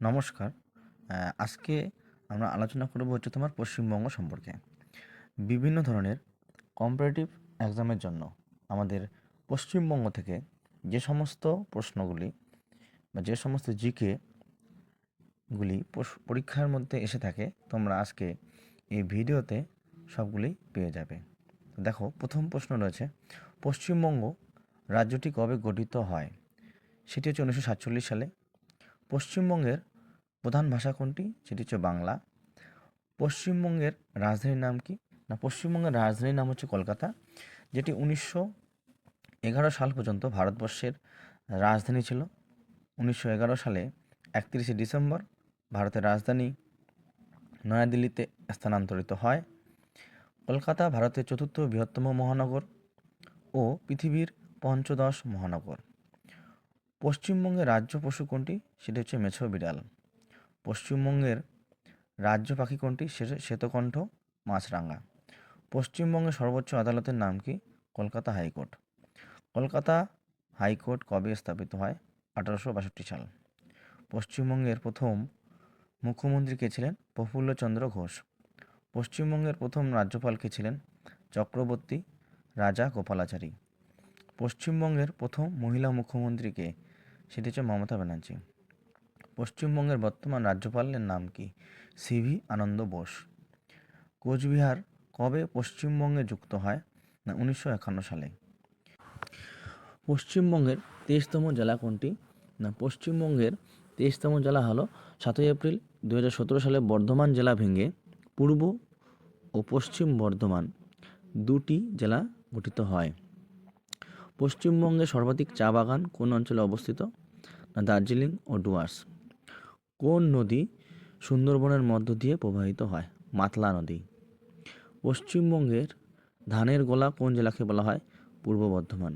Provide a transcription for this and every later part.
নমস্কার। আজকে আমরা আলোচনা করব তোমার পশ্চিমবঙ্গ সম্পর্কে। বিভিন্ন ধরনের কম্পারেটিভ এক্সামের জন্য আমাদের পশ্চিমবঙ্গ থেকে যে সমস্ত প্রশ্নগুলি বা যে সমস্ত জিকেগুলি পরীক্ষার মধ্যে এসে থাকে, তোমরা আজকে এই ভিডিওতে সবগুলি পেয়ে যাবে। দেখো, প্রথম প্রশ্ন রয়েছে, পশ্চিমবঙ্গ রাজ্যটি কবে গঠিত হয়? সেটি হচ্ছে 1947 সালে। পশ্চিমবঙ্গের প্রধান ভাষা কোনটি? সেটি হচ্ছে বাংলা। পশ্চিমবঙ্গের রাজধানীর নাম কি? না, পশ্চিমবঙ্গের রাজধানীর নাম হচ্ছে কলকাতা, যেটি 1911 সাল পর্যন্ত ভারতবর্ষের রাজধানী ছিল। 1911 সালে 31শে ডিসেম্বর ভারতের রাজধানী নয়াদিল্লিতে স্থানান্তরিত হয়। কলকাতা ভারতের চতুর্থ বৃহত্তম মহানগর ও পৃথিবীর পঞ্চদশ মহানগর। পশ্চিমবঙ্গের রাজ্য পশু কোনটি? সেটি হচ্ছে মেছো বিড়াল। পশ্চিমবঙ্গের রাজ্য পাখি কোনটি? শ্বেতকণ্ঠ মাছরাঙা। পশ্চিমবঙ্গের সর্বোচ্চ আদালতের নাম কি? কলকাতা হাইকোর্ট। কলকাতা হাইকোর্ট কবে স্থাপিত হয়? 1862 সাল। পশ্চিমবঙ্গের প্রথম মুখ্যমন্ত্রী কে ছিলেন? প্রফুল্লচন্দ্র ঘোষ। পশ্চিমবঙ্গের প্রথম রাজ্যপাল কে ছিলেন? চক্রবর্তী রাজা গোপালাচারী। পশ্চিমবঙ্গের প্রথম মহিলা মুখ্যমন্ত্রী কে? সেটি হচ্ছে মমতা ব্যানার্জি। পশ্চিমবঙ্গের বর্তমান রাজ্যপালের নাম কি? সিভি আনন্দ বোস। কোচবিহার কবে পশ্চিমবঙ্গে যুক্ত হয়? না, 1951 সালে। পশ্চিমবঙ্গের 23তম জেলা কোনটি? না, পশ্চিমবঙ্গের 23তম জেলা হলো 7ই এপ্রিল 2017 সালে বর্ধমান জেলা ভেঙে পূর্ব ও পশ্চিম বর্ধমান দুটি জেলা গঠিত হয়। পশ্চিমবঙ্গে সর্বাধিক চা বাগান কোন অঞ্চলে অবস্থিত? না, দার্জিলিং ও ডুয়ার্স। কোন নদী সুন্দরবনের মধ্য দিয়ে প্রবাহিত হয়? মাতলা নদী। পশ্চিমবঙ্গের ধানের গোলা কোন জেলাকে বলা হয়? পূর্ব বর্ধমান।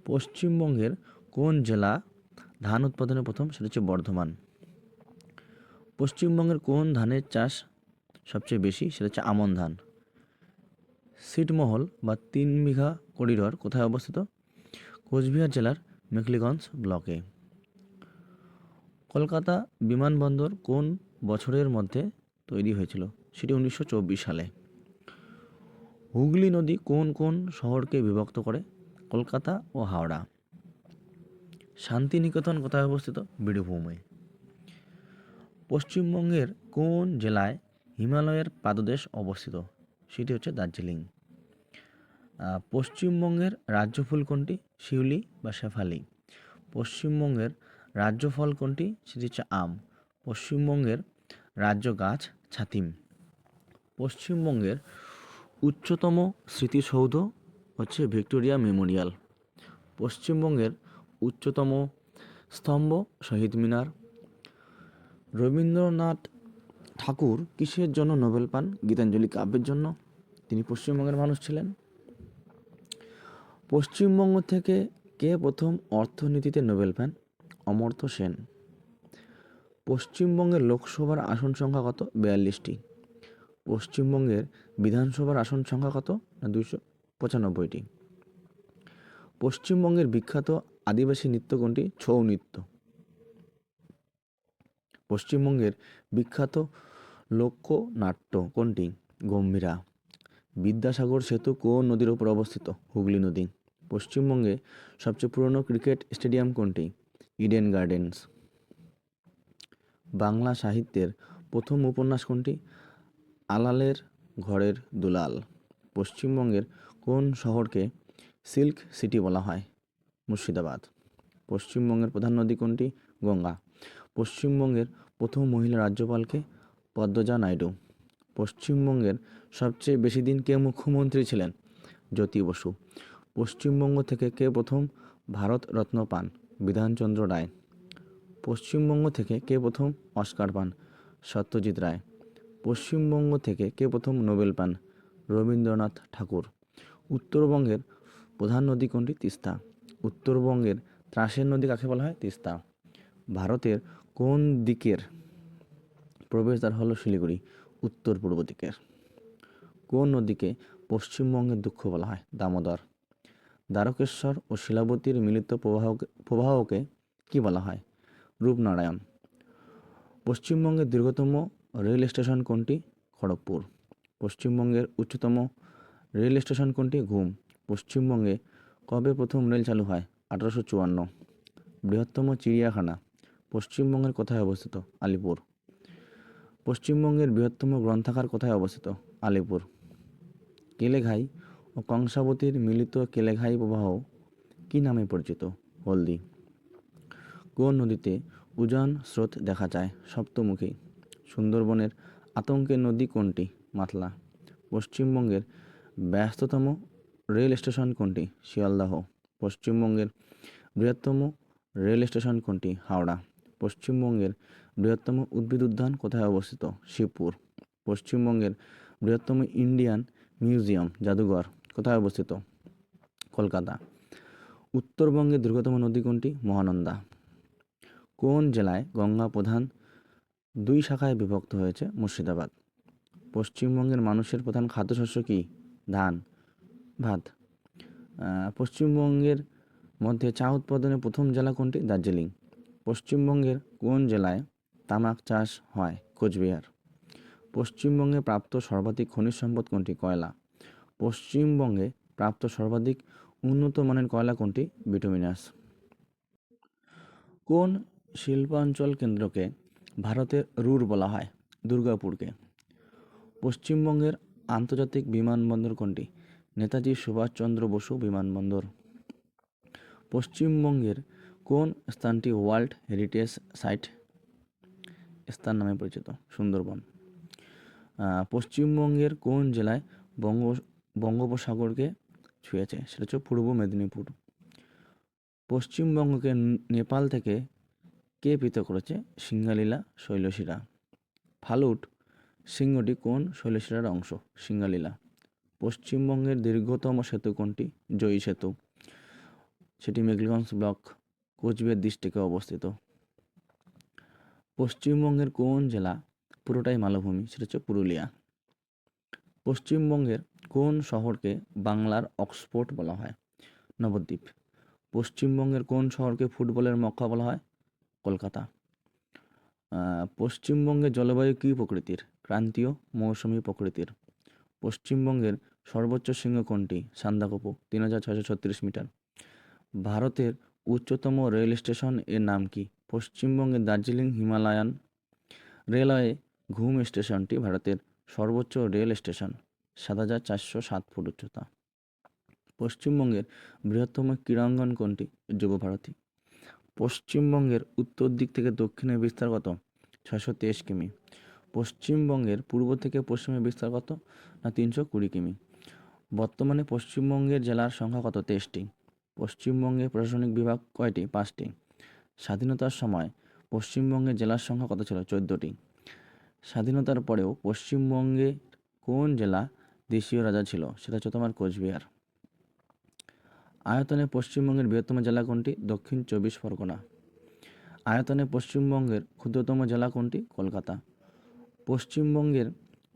পশ্চিমবঙ্গের কোন জেলা ধান উৎপাদনে প্রথম? সেটা হচ্ছে বর্ধমান। পশ্চিমবঙ্গের কোন ধানের চাষ সবচেয়ে বেশি? সেটা হচ্ছে আমন ধান। ছিটমহল বা 3 বিঘা করিডোর কোথায় অবস্থিত? কোচবিহার জেলার মেখলিগঞ্জ ব্লকে। কলকাতা বিমানবন্দর কোন বছরের মধ্যে তৈরি হয়েছিল? সেটি 1924 সালে। হুগলি নদী কোন কোন শহরকে বিভক্ত করে? কলকাতা ও হাওড়া। শান্তিনিকেতন কোথায় অবস্থিত? বীরভূমে। পশ্চিমবঙ্গের কোন জেলায় হিমালয়ের পাদদেশ অবস্থিত? সেটি হচ্ছে দার্জিলিং। পশ্চিমবঙ্গের রাজ্য ফুল কোনটি? শিউলি বা শেফালি। পশ্চিমবঙ্গের রাজ্য ফল কোনটি? সেটি হচ্ছে আম। পশ্চিমবঙ্গের রাজ্য গাছ ছাতিম। পশ্চিমবঙ্গের উচ্চতম স্মৃতিসৌধ হচ্ছে ভিক্টোরিয়া মেমোরিয়াল। পশ্চিমবঙ্গের উচ্চতম স্তম্ভ শহীদ মিনার। রবীন্দ্রনাথ ঠাকুর কিসের জন্য নোবেল পান? গীতাঞ্জলি কাব্যের জন্য। তিনি পশ্চিমবঙ্গের মানুষ ছিলেন। পশ্চিমবঙ্গ থেকে কে প্রথম অর্থনীতিতে নোবেল পান? অমর্ত্য সেন। পশ্চিমবঙ্গের লোকসভার আসন সংখ্যা কত? 42টি। পশ্চিমবঙ্গের বিধানসভার আসন সংখ্যা কত? না, 295টি। পশ্চিমবঙ্গের বিখ্যাত আদিবাসী নৃত্য কোনটি? ছৌ নৃত্য। পশ্চিমবঙ্গের বিখ্যাত লোকনাট্য কোনটি? গম্ভীরা। বিদ্যাসাগর সেতু কোন নদীর উপর অবস্থিত? হুগলি নদী। পশ্চিমবঙ্গে সবচেয়ে পুরনো ক্রিকেট স্টেডিয়াম কোনটি? Eden Gardens. বাংলা সাহিত্যের প্রথম উপন্যাস কোনটি? আলালের ঘরের দুলাল। পশ্চিমবঙ্গের কোন শহরকে সিল্ক সিটি বলা হয়? মুর্শিদাবাদ। পশ্চিমবঙ্গের প্রধান নদী কোনটি? গঙ্গা। পশ্চিমবঙ্গের প্রথম মহিলা রাজ্যপালকে? পদ্মজা নাইডু। পশ্চিমবঙ্গের সবচেয়ে বেশি দিন কে মুখ্যমন্ত্রী ছিলেন? জ্যোতি বসু। পশ্চিমবঙ্গ থেকে কে প্রথম ভারত রত্ন পান? বিধানচন্দ্র রায়। পশ্চিমবঙ্গ থেকে কে প্রথম অস্কার পান? সত্যজিৎ রায়। পশ্চিমবঙ্গ থেকে কে প্রথম নোবেল পান? রবীন্দ্রনাথ ঠাকুর। উত্তরবঙ্গের প্রধান নদী কোনটি? তিস্তা। উত্তরবঙ্গের ত্রাসের নদী কাকে বলা হয়? তিস্তা। ভারতের কোন দিকের প্রবেশদ্বার হলো শিলিগুড়ি? উত্তর পূর্ব দিকের। কোন নদীকে পশ্চিমবঙ্গের দুঃখ বলা হয়? দামোদর। দ্বারকেশ্বর ও শিলাবতীর মিলিত প্রবাহকে কি বলা হয়? রূপনারায়ণ। পশ্চিমবঙ্গের দীর্ঘতম রেল স্টেশন কোনটি? খড়গপুর। পশ্চিমবঙ্গের উচ্চতম রেল স্টেশন কোনটি? ঘুম। পশ্চিমবঙ্গে কবে প্রথম রেল চালু হয়? 1854। বৃহত্তম চিড়িয়াখানা পশ্চিমবঙ্গের কোথায় অবস্থিত? আলিপুর। পশ্চিমবঙ্গের বৃহত্তম গ্রন্থাগার কোথায় অবস্থিত? আলিপুর। কেলেঘাই ও কংসাবতীর মিলিত কেলেঘাই প্রবাহ কী নামে পরিচিত? হলদি। কোন নদীতে উজান স্রোত দেখা যায়? সপ্তমুখী। সুন্দরবনের আতঙ্কের নদী কোনটি? মাতলা। পশ্চিমবঙ্গের ব্যস্ততম রেল স্টেশন কোনটি? শিয়ালদহ। পশ্চিমবঙ্গের বৃহত্তম রেল স্টেশন কোনটি? হাওড়া। পশ্চিমবঙ্গের বৃহত্তম উদ্ভিদ উদ্যান কোথায় অবস্থিত? শিবপুর। পশ্চিমবঙ্গের বৃহত্তম ইন্ডিয়ান মিউজিয়াম জাদুঘর কোথায় অবস্থিত? কলকাতা। উত্তরবঙ্গের দীর্ঘতম নদী কোনটি? মহানন্দা। কোন জেলায় গঙ্গা প্রধান দুই শাখায় বিভক্ত হয়েছে? মুর্শিদাবাদ। পশ্চিমবঙ্গের মানুষের প্রধান খাদ্যশস্য কি? ধান, ভাত। পশ্চিমবঙ্গের মধ্যে চা উৎপাদনের প্রথম জেলা কোনটি? দার্জিলিং। পশ্চিমবঙ্গের কোন জেলায় তামাক চাষ হয়? কোচবিহার। পশ্চিমবঙ্গে প্রাপ্ত সর্বাধিক খনিজ সম্পদ কোনটি? কয়লা। পশ্চিমবঙ্গে প্রাপ্ত সর্বাধিক উন্নত মানের কয়লা কোনটি? বিটুমিনাস। কোন শিল্পাঞ্চল কেন্দ্রকে ভারতের রুর বলা হয়? দুর্গাপুরকে। পশ্চিমবঙ্গের আন্তর্জাতিক বিমানবন্দর কোনটি? নেতাজি সুভাষচন্দ্র বসু বিমানবন্দর। পশ্চিমবঙ্গের কোন স্থানটি ওয়ার্ল্ড হেরিটেজ সাইট স্থান নামে পরিচিত? সুন্দরবন। পশ্চিমবঙ্গের কোন জেলায় বঙ্গোপসাগরকে ছুঁয়েছে? সেটা হচ্ছে পূর্ব মেদিনীপুর। পশ্চিমবঙ্গকে নেপাল থেকে কে পৃথক করেছে? সিঙ্গালীলা শৈলশিরা। ফালুট সিংহটি কোন শৈলশিরার অংশ? সিঙ্গালীলা। পশ্চিমবঙ্গের দীর্ঘতম সেতু কোনটি? জয়ী সেতু। সেটি মেঘলগঞ্জ ব্লক, কোচবিহার ডিস্ট্রিক্টে অবস্থিত। পশ্চিমবঙ্গের কোন জেলা পুরোটাই মালভূমি? সেটা হচ্ছে পুরুলিয়া। পশ্চিমবঙ্গের কোন শহরকে বাংলার অক্সফোর্ড বলা হয়? নবদ্বীপ। পশ্চিমবঙ্গের কোন শহরকে ফুটবলের মক্কা বলা হয়? কলকাতা। পশ্চিমবঙ্গের জলবায়ু কী প্রকৃতির? ক্রান্তীয় মৌসুমী প্রকৃতির। পশ্চিমবঙ্গের সর্বোচ্চ শৃঙ্গ কোনটি? সান্দাকফু 3636 মিটার। ভারতের উচ্চতম রেল স্টেশন এর নাম কি? পশ্চিমবঙ্গের দার্জিলিং হিমালয়ান রেলওয়ে ঘুম স্টেশনটি ভারতের সর্বোচ্চ রেল স্টেশন, 7407 ফুট উচ্চতা। পশ্চিমবঙ্গের বৃহত্তম ক্রীড়াঙ্গন কোনটি? যুবভারতী। পশ্চিমবঙ্গের উত্তর দিক থেকে দক্ষিণে বিস্তার কত? 623 কিমি। পশ্চিমবঙ্গের পূর্ব থেকে পশ্চিমে বিস্তার কত? না 320 কিমি। বর্তমানে পশ্চিমবঙ্গের জেলার সংখ্যা কত? 23টি। পশ্চিমবঙ্গের প্রশাসনিক বিভাগ কয়টি? 5টি। স্বাধীনতার সময় পশ্চিমবঙ্গের জেলার সংখ্যা কত ছিল? 14টি। স্বাধীনতার পরেও পশ্চিমবঙ্গে কোন জেলা দেশীয় রাজা ছিল? সেটা হচ্ছে তোমার কোচবিহার। আয়তনে পশ্চিমবঙ্গের বৃহত্তম জেলা কোনটি? দক্ষিণ 24 পরগনা। আয়তনে পশ্চিমবঙ্গের ক্ষুদ্রতম জেলা কোনটি? কলকাতা। পশ্চিমবঙ্গের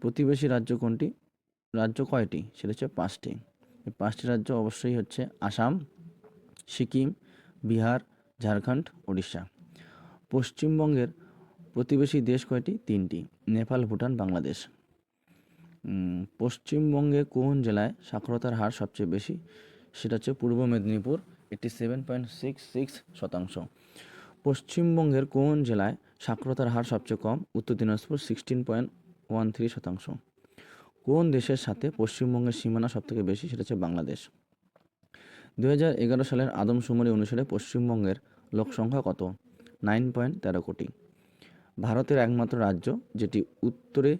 প্রতিবেশী রাজ্য কোনটি? রাজ্য কয়টি? সেটা হচ্ছে 5টি। এই 5টি রাজ্য অবশ্যই হচ্ছে আসাম, সিকিম, বিহার, ঝাড়খণ্ড, উড়িষ্যা। পশ্চিমবঙ্গের প্রতিবেশী দেশ কয়টি? 3টি, নেপাল, ভুটান, বাংলাদেশ। পশ্চিমবঙ্গে কোন জেলায় সাক্ষরতার হার সবচেয়ে বেশি? সেটা হচ্ছে পূর্ব মেদিনীপুর, 87.66%। পশ্চিমবঙ্গের কোন জেলায় সাক্ষরতার হার সবচেয়ে কম? উত্তর দিনাজপুর, 16.13%। কোন দেশের সাথে পশ্চিমবঙ্গের সীমানা সবথেকে বেশি? সেটা হচ্ছে বাংলাদেশ। 2011 সালের আদমশুমারি অনুসারে পশ্চিমবঙ্গের লোকসংখ্যা কত? 9.13 কোটি। ভারতের একমাত্র রাজ্য যেটি উত্তরে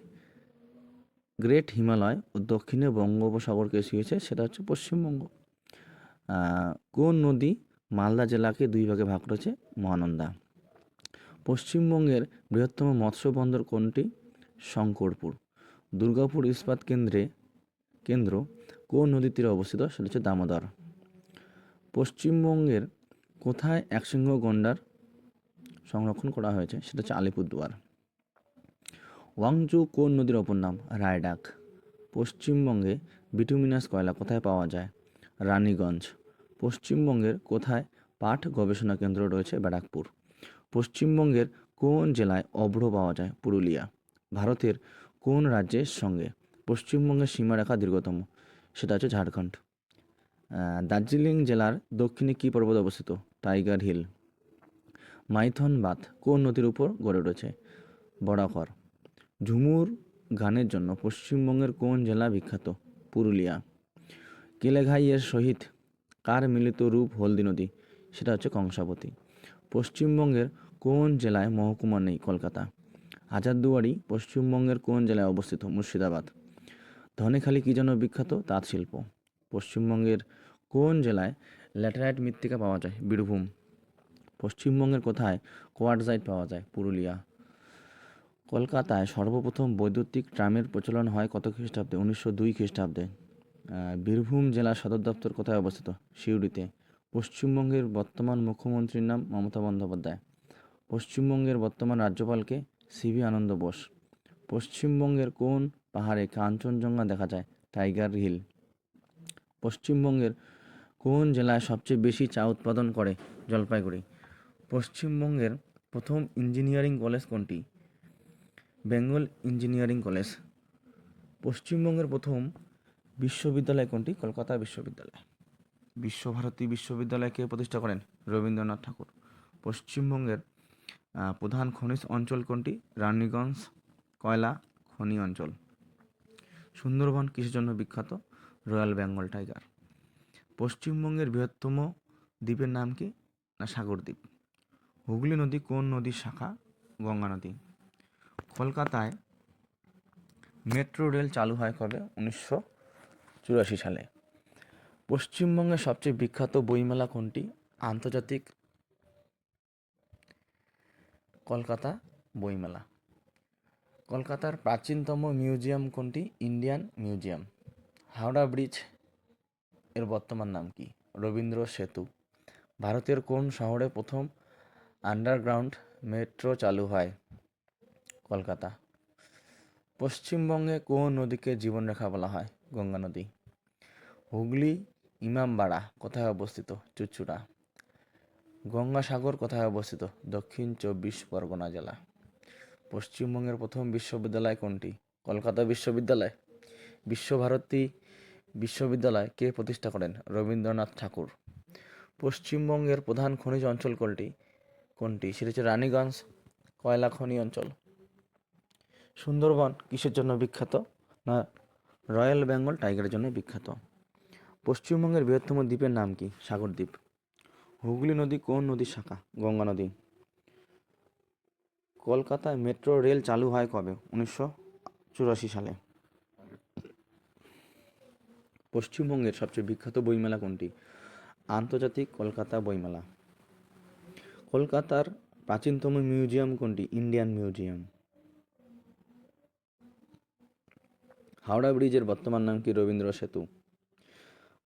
গ্রেট হিমালয় ও দক্ষিণে বঙ্গোপসাগরকে ছুঁয়েছে সেটা হচ্ছে পশ্চিমবঙ্গ। কোন নদী মালদা জেলাকে দুই ভাগে ভাগ করেছে? মহানন্দা। পশ্চিমবঙ্গের বৃহত্তম মৎস্য বন্দর কোনটি? শঙ্করপুর। দুর্গাপুর ইস্পাত কেন্দ্র কোন নদীর তীরে অবস্থিত? সেটা হচ্ছে দামোদর। পশ্চিমবঙ্গের কোথায় একশৃঙ্গ গন্ডার সংরক্ষণ করা হয়েছে? সেটা হচ্ছে আলিপুরদুয়ার। ওয়াংচু কোন নদীর অপর নাম? রায়ডাক। পশ্চিমবঙ্গে বিটুমিনাস কয়লা কোথায় পাওয়া যায়? রানীগঞ্জ। পশ্চিমবঙ্গের কোথায় পাট গবেষণা কেন্দ্র রয়েছে? ব্যারাকপুর। পশ্চিমবঙ্গের কোন জেলায় অভ্র পাওয়া যায়? পুরুলিয়া। ভারতের কোন রাজ্যের সঙ্গে পশ্চিমবঙ্গের সীমারেখা দীর্ঘতম? সেটা হচ্ছে ঝাড়খণ্ড। দার্জিলিং জেলার দক্ষিণে কী পর্বত অবস্থিত? Tiger hill. মাইথন বাঁধ কোন নদীর উপর গড়ে উঠেছে? বরাকর। ঝুমুর গানের জন্য পশ্চিমবঙ্গের কোন জেলা বিখ্যাত? পুরুলিয়া। কেলেঘাইয়ের সহিত কার মিলিত রূপ হলদি নদী? সেটা হচ্ছে কংসাবতী। পশ্চিমবঙ্গের কোন জেলায় মহকুমা নেই? কলকাতা। হাজারদুয়ারি পশ্চিমবঙ্গের কোন জেলায় অবস্থিত? মুর্শিদাবাদ। ধনেখালি কী জন্য বিখ্যাত? তাঁত শিল্প। পশ্চিমবঙ্গের কোন জেলায় ল্যাটেরাইট মৃত্তিকা পাওয়া যায়? বীরভূম। পশ্চিমবঙ্গের কোথায় কোয়ার্টজাইট পাওয়া যায়? পুরুলিয়া। কলকাতায় সর্বপ্রথম বৈদ্যুতিক ট্রামের প্রচলন হয় কত খ্রিস্টাব্দে? 1902 খ্রিস্টাব্দে। বীরভূম জেলার সদর দপ্তর কোথায় অবস্থিত? সিউড়িতে। পশ্চিমবঙ্গের বর্তমান মুখ্যমন্ত্রীর নাম মমতা বন্দ্যোপাধ্যায়। পশ্চিমবঙ্গের বর্তমান রাজ্যপালকে সিভি আনন্দ বোস। পশ্চিমবঙ্গের কোন পাহাড়ে কাঞ্চনজঙ্ঘা দেখা যায়? Tiger hill. পশ্চিমবঙ্গের কোন জেলায় সবচেয়ে বেশি চা উৎপাদন করে? জলপাইগুড়ি। পশ্চিমবঙ্গের প্রথম ইঞ্জিনিয়ারিং কলেজ কোনটি? Bengal engineering college. পশ্চিমবঙ্গের প্রথম বিশ্ববিদ্যালয় কোনটি? কলকাতা বিশ্ববিদ্যালয়। বিশ্বভারতী বিশ্ববিদ্যালয়কে প্রতিষ্ঠা করেন? রবীন্দ্রনাথ ঠাকুর। পশ্চিমবঙ্গের প্রধান খনিজ অঞ্চল কোনটি? রানীগঞ্জ কয়লা খনি অঞ্চল। সুন্দরবন কিসের জন্য বিখ্যাত? Royal Bengal tiger. পশ্চিমবঙ্গের বৃহত্তম দ্বীপের নাম কি? না সাগর দ্বীপ। হুগলি নদী কোন নদীর শাখা? গঙ্গা নদী। কলকাতায় মেট্রো রেল চালু হয় কবে? 1984 সালে। পশ্চিমবঙ্গের সবচেয়ে বিখ্যাত বইমেলা কোনটি? আন্তর্জাতিক কলকাতা বইমেলা। কলকাতার প্রাচীনতম মিউজিয়াম কোনটি? Indian museum. হাওড়া ব্রিজ এর বর্তমান নাম কি? রবীন্দ্র সেতু। ভারতের কোন শহরে প্রথম আন্ডারগ্রাউন্ড মেট্রো চালু হয়? কলকাতা। পশ্চিমবঙ্গে কোন নদীকে জীবনরেখা বলা হয়? গঙ্গা নদী। হুগলি ইমামবাড়া কোথায় অবস্থিত? চুঁচুড়া। গঙ্গাসাগর কোথায় অবস্থিত? দক্ষিণ 24 পরগনা জেলা। পশ্চিমবঙ্গের প্রথম বিশ্ববিদ্যালয় কোনটি? কলকাতা বিশ্ববিদ্যালয়। বিশ্বভারতী বিশ্ববিদ্যালয় কে প্রতিষ্ঠা করেন? রবীন্দ্রনাথ ঠাকুর। পশ্চিমবঙ্গের প্রধান খনিজ অঞ্চল কোনটি? সেটা হচ্ছে রানীগঞ্জ কয়লা খনি অঞ্চল। সুন্দরবন কিসের জন্য বিখ্যাত? না রয়্যাল বেঙ্গল টাইগারের জন্য বিখ্যাত। পশ্চিমবঙ্গের বৃহত্তম দ্বীপের নাম কি? সাগর দ্বীপ। হুগলি নদী কোন নদীর শাখা? গঙ্গা নদী। কলকাতায় মেট্রো রেল চালু হয় কবে? 1984 সালে। পশ্চিমবঙ্গের সবচেয়ে বিখ্যাত বইমেলা কোনটি? আন্তর্জাতিক কলকাতা বইমেলা। কলকাতার প্রাচীনতম মিউজিয়াম কোনটি? Indian museum. হাওড়া ব্রিজের বর্তমান নাম কি? রবীন্দ্র সেতু।